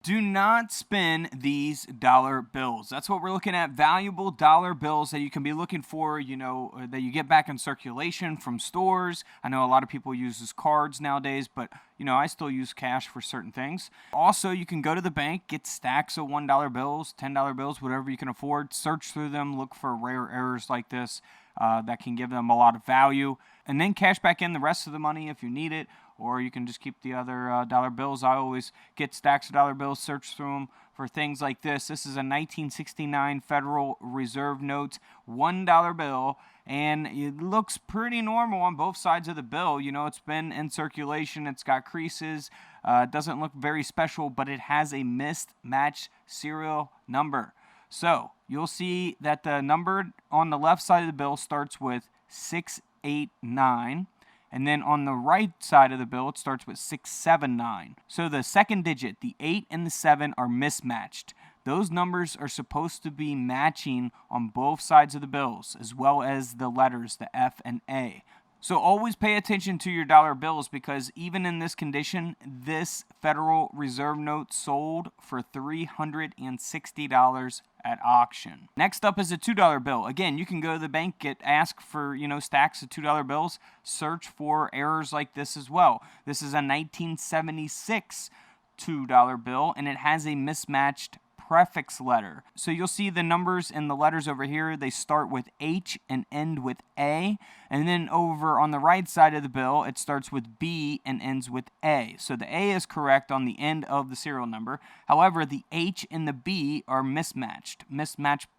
Do not spend these dollar bills. That's what we're looking at. Valuable dollar bills that you can be looking for, that you get back in circulation from stores. I know a lot of people use cards nowadays, but I still use cash for certain things. Also, you can go to the bank, get stacks of $1 bills, $10 bills, whatever you can afford. Search through them, look for rare errors like this that can give them a lot of value, and then cash back in the rest of the money if you need it. Or you can just keep the other dollar bills. I always get stacks of dollar bills, search through them for things like this. This is a 1969 Federal Reserve note, $1 bill, and it looks pretty normal on both sides of the bill. It's been in circulation. It's got creases. It doesn't look very special, but it has a mismatched serial number. So you'll see that the number on the left side of the bill starts with 689. And then on the right side of the bill, it starts with 679. So the second digit, the 8 and the 7, are mismatched. Those numbers are supposed to be matching on both sides of the bills, as well as the letters, the F and A. So always pay attention to your dollar bills, because even in this condition, this Federal Reserve note sold for $360 at auction. Next up is a $2 bill. Again, you can go to the bank, ask for stacks of $2 bills, search for errors like this as well. This is a 1976 $2 bill, and it has a mismatched prefix letter. So you'll see the numbers and the letters over here, they start with H and end with A. And then over on the right side of the bill, it starts with B and ends with A. So the A is correct on the end of the serial number. However, the H and the B are mismatched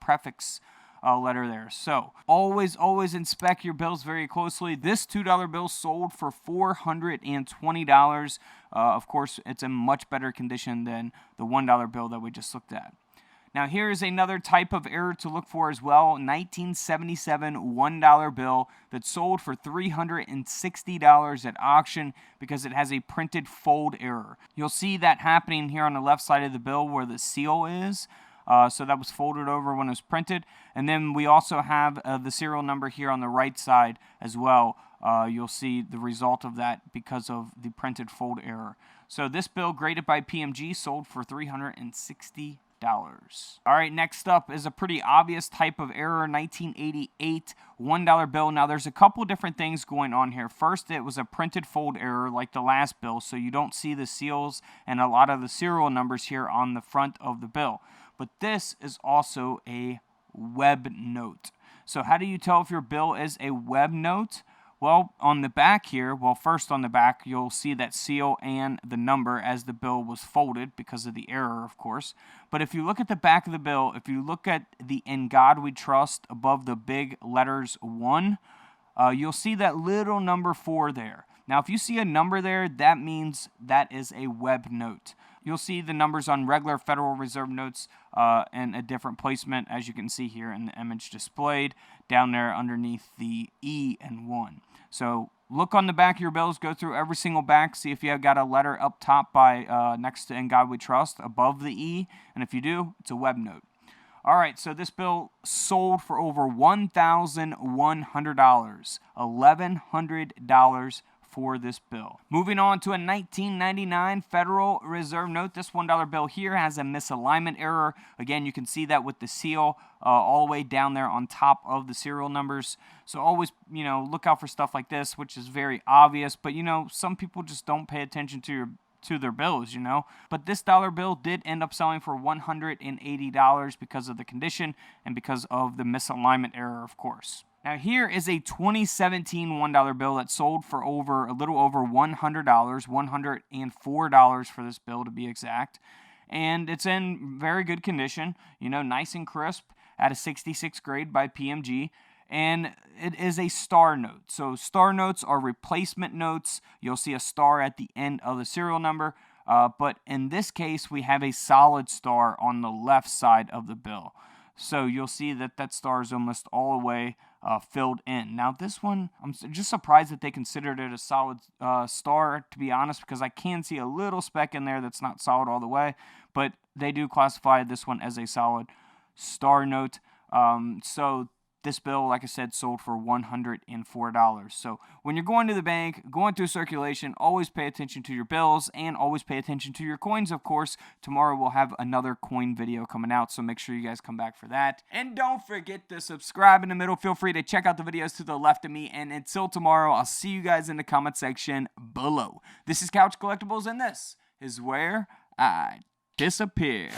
prefix letter there. So always inspect your bills very closely. This $2 bill sold for $420. Of course, it's in much better condition than the $1 bill that we just looked at. Now here is another type of error to look for as well. 1977 $1 bill that sold for $360 at auction because it has a printed fold error. You'll see that happening here on the left side of the bill where the seal is. So that was folded over when it was printed. And then we also have the serial number here on the right side as well. You'll see the result of that because of the printed fold error. So this bill, graded by PMG, sold for $360. All right, next up is a pretty obvious type of error, 1988 $1 bill. Now, there's a couple different things going on here. First, it was a printed fold error like the last bill, so you don't see the seals and a lot of the serial numbers here on the front of the bill. But this is also a web note. So how do you tell if your bill is a web note? Well, on the back here, first on the back, you'll see that seal and the number as the bill was folded because of the error, of course. But if you look at the back of the bill, if you look at the "In God We Trust" above the big letters 1, you'll see that little number 4 there. Now, if you see a number there, that means that is a web note. You'll see the numbers on regular Federal Reserve notes in a different placement, as you can see here in the image displayed, down there underneath the E and 1. So look on the back of your bills, go through every single back, see if you have got a letter up top by next to "In God We Trust" above the E, and if you do, it's a web note. All right, so this bill sold for over $1,100, $1,100 for this bill. Moving on to a 1999 Federal Reserve note. This $1 bill here has a misalignment error. Again, you can see that with the seal all the way down there on top of the serial numbers. So always, look out for stuff like this, which is very obvious. But, some people just don't pay attention to their bills, But this dollar bill did end up selling for $180 because of the condition and because of the misalignment error, of course. Now here is a 2017 $1 bill that sold for a little over $100, $104 for this bill to be exact. And it's in very good condition, nice and crisp, at a 66 grade by PMG. And it is a star note. So star notes are replacement notes. You'll see a star at the end of the serial number. But in this case, we have a solid star on the left side of the bill. So you'll see that star is almost all the way filled in. Now this one, I'm just surprised that they considered it a solid star, to be honest, because I can see a little speck in there that's not solid all the way. But they do classify this one as a solid star note. So This bill, like I said, sold for $104. So when you're going to the bank, going through circulation, always pay attention to your bills and always pay attention to your coins, of course. Tomorrow we'll have another coin video coming out, so make sure you guys come back for that. And don't forget to subscribe in the middle. Feel free to check out the videos to the left of me. And until tomorrow, I'll see you guys in the comment section below. This is Couch Collectibles, and this is where I disappear.